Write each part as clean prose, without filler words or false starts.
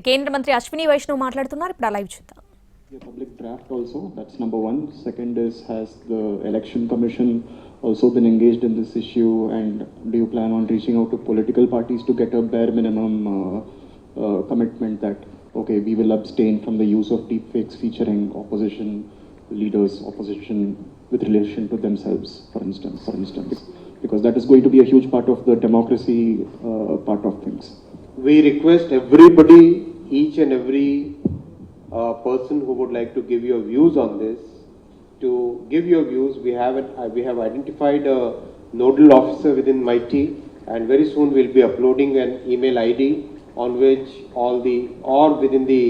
కేంద్ర మంత్రి అశ్విని వైష్ణవ్ మాట్లాడుతున్నారు. ఇప్పుడు లైవ్ చూద్దాం. Public draft also, that's number one. Second is, has the election commission also been engaged in this issue, and do you plan on reaching out to political parties to get a bare minimum commitment that okay, we will abstain from the use of deepfakes featuring opposition leaders, opposition with relation to themselves, for instance, because that is going to be a huge part of the democracy part of things. We request everybody, each and every person who would like to give your views on this, to give your views. We have identified a nodal officer within my team, and very soon we'll be uploading an email ID on which or within the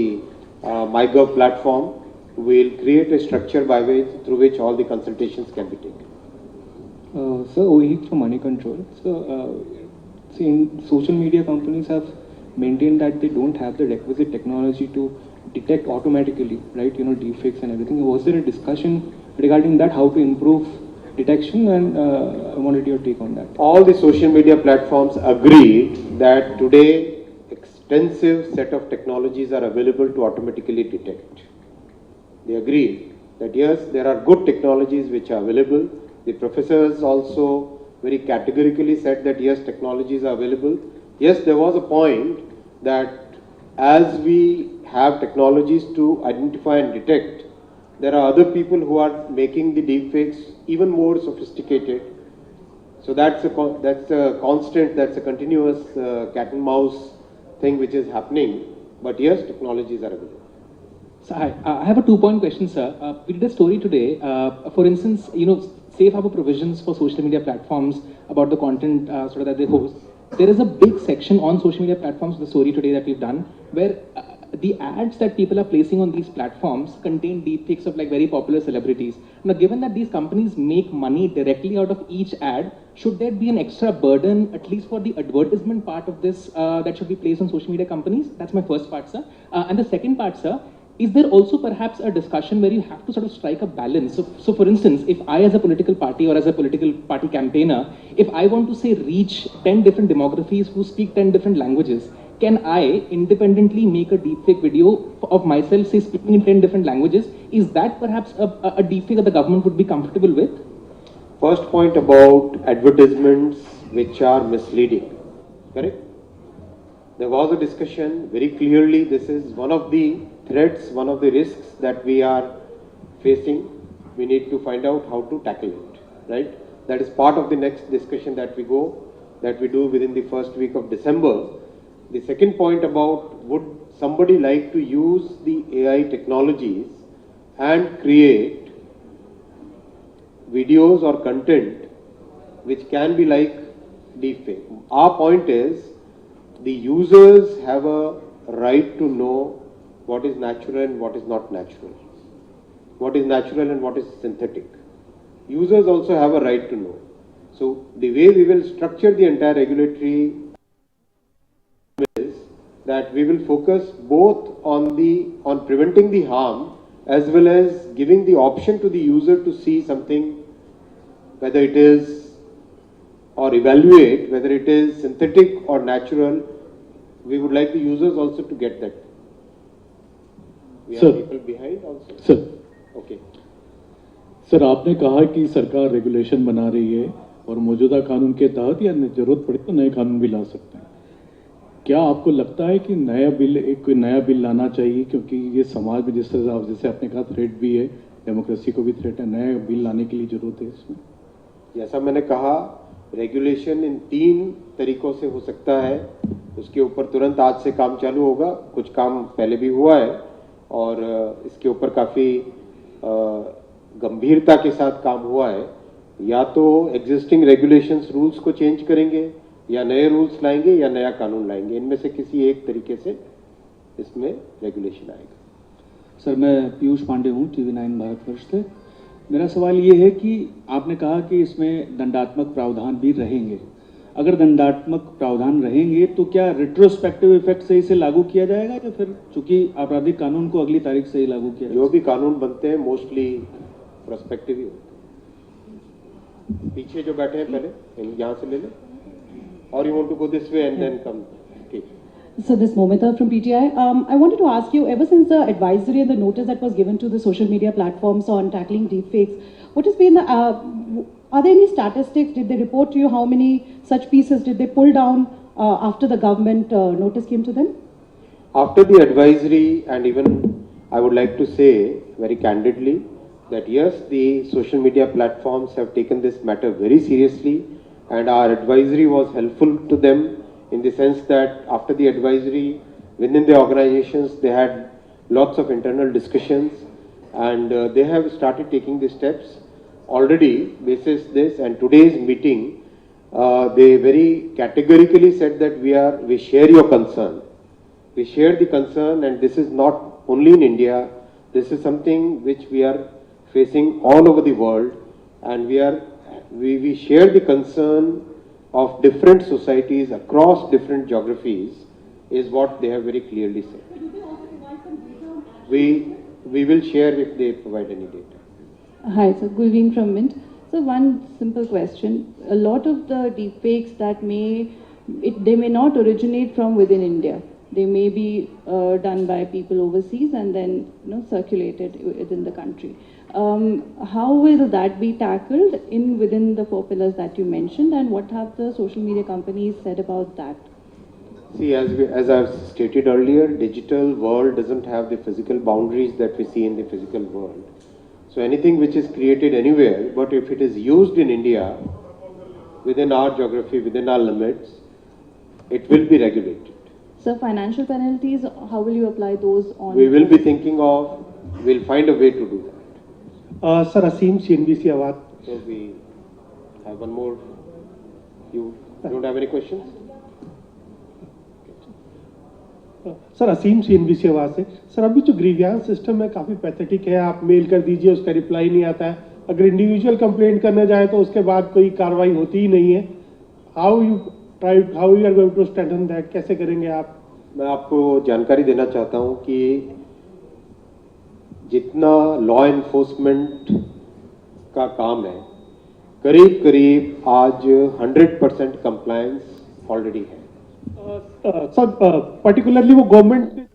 MyGov platform, we'll create a structure through which all the consultations can be taken. Sir, Ohik from Money Control. So, see, social media companies have maintained that they don't have the requisite technology to detect automatically, right? You know, deepfakes and everything. Was there a discussion regarding that, how to improve detection? And I wanted your take on that. All the social media platforms agreed that today extensive set of technologies are available to automatically detect. They agreed that yes, there are good technologies which are available. The professors also very categorically said that yes, technologies are available. Yes, there was a point that as we have technologies to identify and detect, there are other people who are making the deepfakes even more sophisticated. So that's a constant, that's a continuous cat and mouse thing which is happening. But yes, technologies are available. So I have a two-point question, sir. We did a story today. For instance, you know, safe harbor provisions for social media platforms about the content that they host. There is a big section on social media platforms, the story today that we've done, where the ads that people are placing on these platforms contain deepfakes of like very popular celebrities. Now, given that these companies make money directly out of each ad, should there be an extra burden, at least for the advertisement part of this, that should be placed on social media companies? That's my first part, sir. And the second part, sir, is there also perhaps a discussion where you have to sort of strike a balance? So for instance, if I as a political party or as a political party campaigner, if I want to say reach 10 different demographies who speak 10 different languages, can I independently make a deepfake video of myself, say speaking in 10 different languages? Is that perhaps a deepfake that the government would be comfortable with? First point about advertisements which are misleading, correct? There was a discussion very clearly. This is one of the threats, one of the risks that we are facing. We need to find out how to tackle it, right? That is part of the next discussion that we do within the first week of December. The second point about would somebody like to use the AI technologies and create videos or content which can be like deepfake. Our point is the users have a right to know what is natural and what is not natural, what is natural and what is synthetic. Users also have a right to know. So the way we will structure the entire regulatory is that we will focus both on preventing the harm as well as giving the option to the user to see something, whether it is, or evaluate whether it is synthetic or natural. We would like the users also to get that. We have people behind also. Sir, Okay. Sir आपने कहा कि सरकार regulation बना रही है और मौजूदा कानून के तहत या जरूरत पड़े तो नए कानून भी ला सकते हैं. क्या आपको लगता है कि कोई नया बिल लाना चाहिए, क्योंकि ये समाज में जिस तरह जैसे आपने कहा थ्रेट भी है, डेमोक्रेसी को भी थ्रेट है, नया बिल लाने के लिए जरूरत है इसमें? जैसा मैंने कहा, रेगुलेशन इन 3 तरीकों से हो सकता है. उसके ऊपर तुरंत आज से काम चालू होगा. कुछ काम पहले भी हुआ है और इसके ऊपर काफ़ी गंभीरता के साथ काम हुआ है. या तो एग्जिस्टिंग रेगुलेशंस रूल्स को चेंज करेंगे, या नए रूल्स लाएंगे, या नया कानून लाएंगे. इनमें से किसी एक तरीके से इसमें रेगुलेशन आएगा. सर, मैं पीयूष पांडे हूँ, TV9 भारतवर्ष से. मेरा सवाल ये है कि आपने कहा कि इसमें दंडात्मक प्रावधान भी रहेंगे. अगर दंडात्मक प्रावधान रहेंगे तो क्या रिट्रोस्पेक्टिव इफेक्ट से इसे लागू किया जाएगा, या फिर चूंकि आपराधिक कानून को अगली तारीख से ही लागू किया जाएगा? जो भी कानून बनते हैं मोस्टली प्रोस्पेक्टिव ही होते हैं. पीछे जो बैठे हैं पहले यहाँ से ले लें, और you want to go this way and then come. ठीक. So this Momita from PTI. I wanted to ask you, ever since the advisory and the notice that was given to the social media platforms on tackling deepfakes, what has been the, are there any statistics? Did they report to you how many such pieces did they pull down after the government notice came to them? After the advisory, and even I would like to say very candidly that yes, the social media platforms have taken this matter very seriously, and our advisory was helpful to them in the sense that after the advisory, within the organizations, they had lots of internal discussions, and they have started taking the steps already basis this. And today's meeting, they very categorically said that we share your concern. We share the concern, and this is not only in India. This is something which we are facing all over the world, and we share the concern of different societies across different geographies, is what they have very clearly said. We will share if they provide any data. Hi, so Gulveen from Mint. So one simple question. A lot of the deepfakes that they may not originate from within India. They may be done by people overseas and then circulated within the country. How will that be tackled within the 4 pillars that you mentioned, and what have the social media companies said about that? See, as I've stated earlier, digital world doesn't have the physical boundaries that we see in the physical world. So anything which is created anywhere, but if it is used in India, within our geography, within our limits, it will be regulated. So financial penalties, how will you apply those on? We will be thinking of, we'll find a way to do that. Sir, Asim, CNBC Awad. So we have one more. You don't have any questions? Sir Aseem CNBC Awaaz से sir अभी जो grievance system है काफी pathetic है आप mail कर दीजिए उसका रिप्लाई नहीं आता है अगर इंडिविजुअल कंप्लेंट करने जाए तो उसके बाद कोई कार्रवाई होती ही नहीं है how you are going to strengthen that कैसे करेंगे आप मैं आपको जानकारी देना चाहता हूं कि जितना लॉ एनफोर्समेंट का काम है करीब करीब आज 100% कंप्लायंस ऑलरेडी है सर पर्टिकुलरली वो गवर्नमेंट